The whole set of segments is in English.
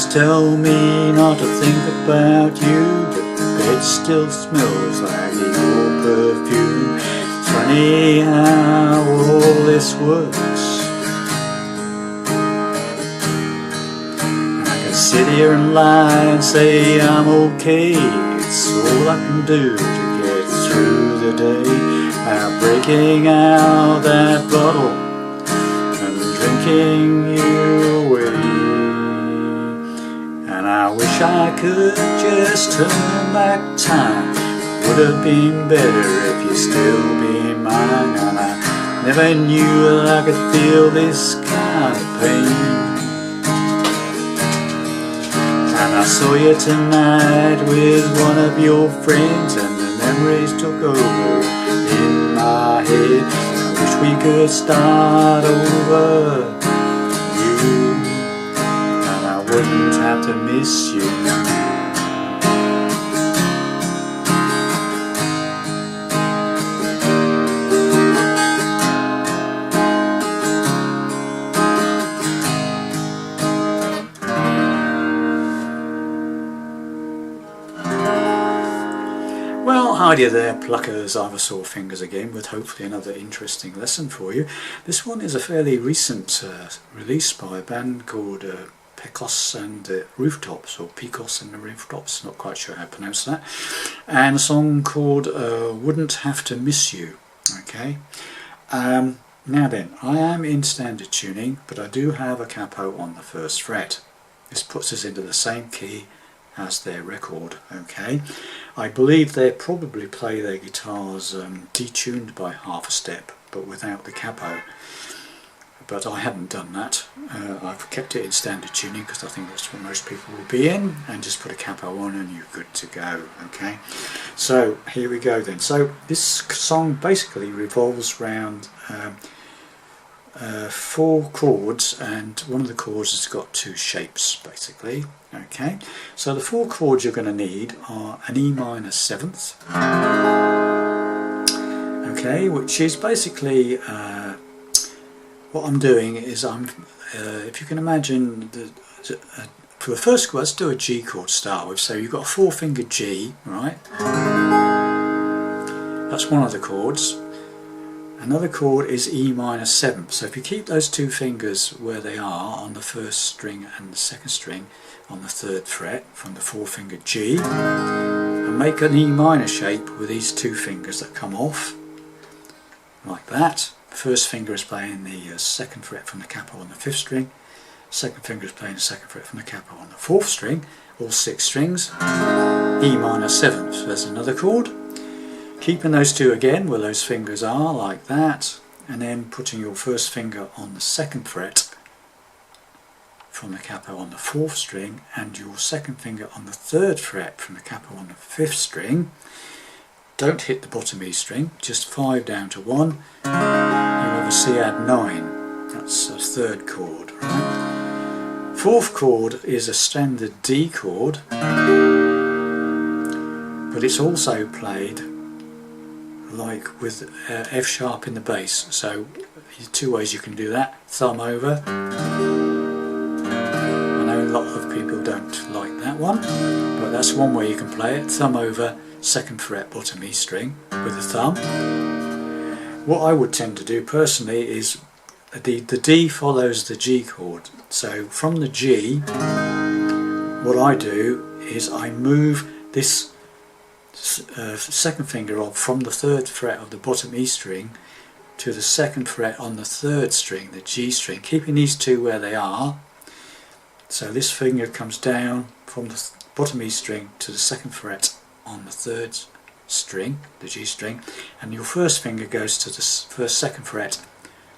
friends tell me not to think about you, but the bed still smells like your perfume. It's funny how all this works. I can sit here and lie and say I'm okay. It's all I can do to get through the day. Now breaking out that bottle and drinking you away. And I wish I could just turn back time. Would have been better if you still been mine. And I never knew that I could feel this kind of pain. And I saw you tonight with one of your friends, and the memories took over in my head. I wish we could start over, you, and I wouldn't have to miss you. Well, hi there pluckers, Ivysaur Fingers again with hopefully another interesting lesson for you. This one is a fairly recent release by a band called Pecos and the Rooftops, or Pecos and the Rooftops, not quite sure how to pronounce that, and a song called Wouldn't Have to Miss You. Okay, now then, I am in standard tuning, but I do have a capo on the first fret. This puts us into the same key as their record. Okay, I believe they probably play their guitars detuned by half a step but without the capo, but I haven't done that. I've kept it in standard tuning because I think that's what most people will be in, and just put a capo on and you're good to go. Okay, so here we go then. So this song basically revolves around 4 chords, and one of the chords has got 2 shapes basically. Okay, so the 4 chords you're going to need are an E minor 7th, okay, which is basically what I'm doing is if you can imagine, for the first chord, let's do a G chord to start with. So you've got a 4-finger G, right? That's one of the chords. Another chord is E minor 7th. So if you keep those 2 fingers where they are on the first string and the second string on the 3rd fret from the 4-finger G, and make an E minor shape with these 2 fingers that come off like that. The first finger is playing the 2nd fret from the capo on the 5th string, 2nd finger is playing the 2nd fret from the capo on the 4th string, all 6 strings, E minor 7th. So there's another chord. Keeping those 2 again where those fingers are, like that, and then putting your first finger on the 2nd fret from the capo on the 4th string, and your 2nd finger on the 3rd fret from the capo on the 5th string. Don't hit the bottom E string, just 5 down to 1. You have a C add 9, that's a 3rd chord. Right? 4th chord is a standard D chord, but it's also played like with F sharp in the bass. So 2 ways you can do that: thumb over. I know a lot of people don't like that one, but that's one way you can play it: thumb over, 2nd fret bottom E string with the thumb. What I would tend to do personally is the D follows the G chord. So from the G, what I do is I move this 2nd finger off from the 3rd fret of the bottom E string to the 2nd fret on the 3rd string, the G string, keeping these 2 where they are. So this finger comes down from the bottom E string to the 2nd fret on the 3rd string, the G string, and your first finger goes to the 2nd fret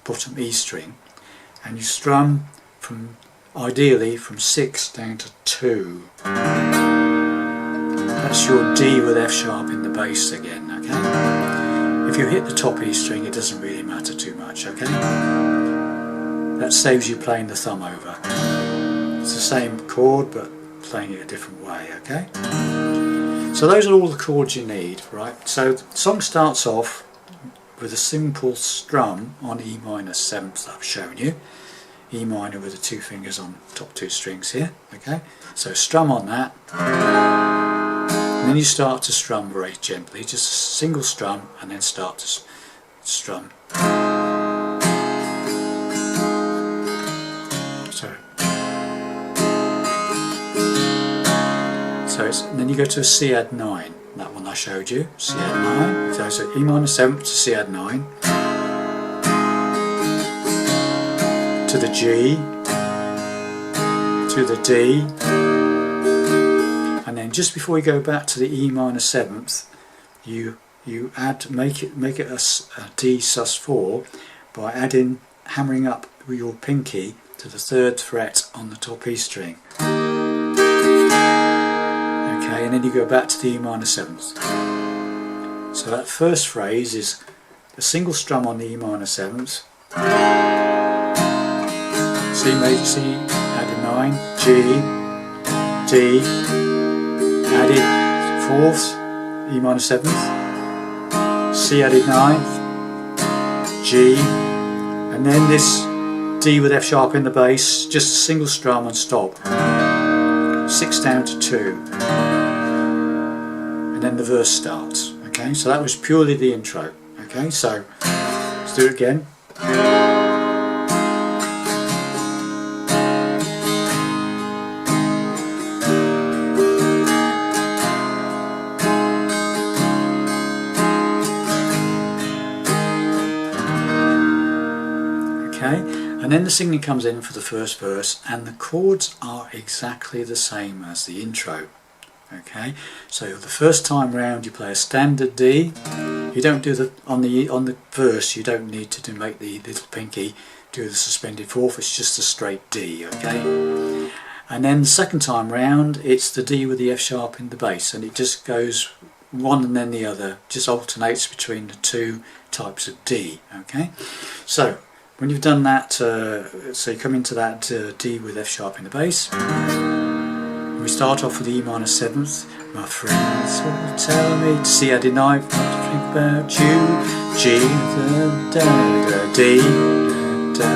bottom E string, and you strum from, ideally from 6 down to 2. That's your D with F sharp in the bass again. Okay, if you hit the top E string it doesn't really matter too much. Okay, that saves you playing the thumb over. It's the same chord but playing it a different way. Okay, so those are all the chords you need, right? So the song starts off with a simple strum on E minor 7th I've shown you. E minor with the two fingers on top two strings here. Okay, so strum on that, and then you start to strum very gently, just a single strum, and then start to strum. And then you go to a C add 9, that one I showed you, C add 9, so E minor 7th to C add 9, to the G, to the D, and then just before you go back to the E minor 7th, you make it a D sus4 by hammering up your pinky to the 3rd fret on the top E string. And then you go back to the E minor 7th. So that first phrase is a single strum on the E minor 7th, C major, C added 9, G, D, added 4th, E minor 7th, C added 9th, G, and then this D with F sharp in the bass, just a single strum and stop. 6 down to 2. Then the verse starts. Okay, so that was purely the intro. Okay, so let's do it again. Okay, and then the singing comes in for the first verse, and the chords are exactly the same as the intro. Okay, so the first time round you play a standard D. You don't do on the verse. You don't need to make the little pinky do the suspended 4th. It's just a straight D. Okay, and then the second time round it's the D with the F sharp in the bass, and it just goes one and then the other. Just alternates between the two types of D. Okay, so when you've done that, so you come into that D with F sharp in the bass. We start off with the E minor 7th. My friends will tell me to C added 9th, not to think about you. G, da, D, da.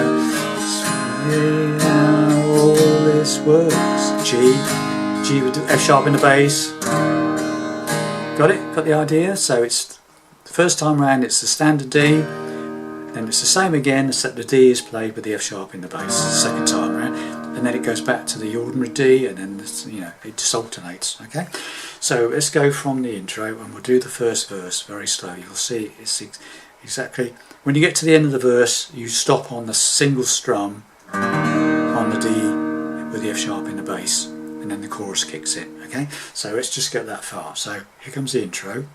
See how all this works. G with the F sharp in the bass. Got it? Got the idea? So it's the first time round it's the standard D, then it's the same again except the D is played with the F sharp in the bass. Second time round. And then it goes back to the ordinary D, and then it just alternates. Okay, so let's go from the intro, and we'll do the first verse very slowly. You'll see it's exactly when you get to the end of the verse, you stop on the single strum on the D with the F sharp in the bass, and then the chorus kicks in. Okay, so let's just get that far. So here comes the intro.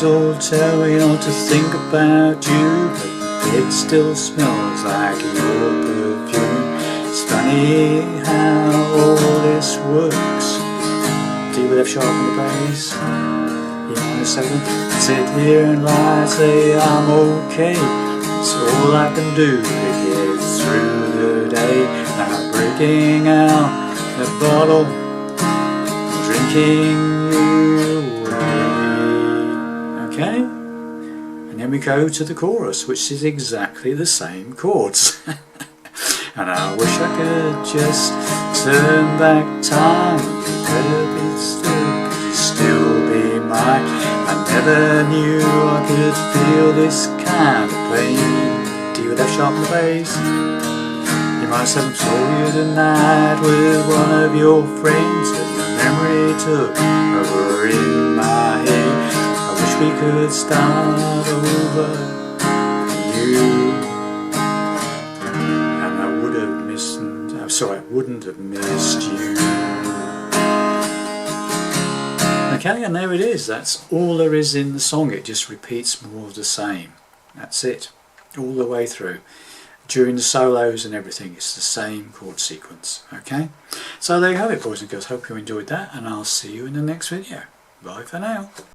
All tell me not to think about you, but it still smells like your perfume. It's funny how all this works. D with F sharp in the bass, E minor 7th. Sit here and lie, say I'm okay. It's all I can do to get through the day. Now breaking out the bottle, drinking you away. Okay, and then we go to the chorus, which is exactly the same chords. And I wish I could just turn back time. Could you still be mine? I never knew I could feel this kind of pain. D with F sharp in the bass. You might have saw you tonight with one of your friends, and the memory took over in my head. We could start over you, and I would have missed. I wouldn't have missed you. Okay, and there it is. That's all there is in the song. It just repeats more of the same. That's it, all the way through. During the solos and everything, it's the same chord sequence. Okay, so there you have it, boys and girls. Hope you enjoyed that, and I'll see you in the next video. Bye for now.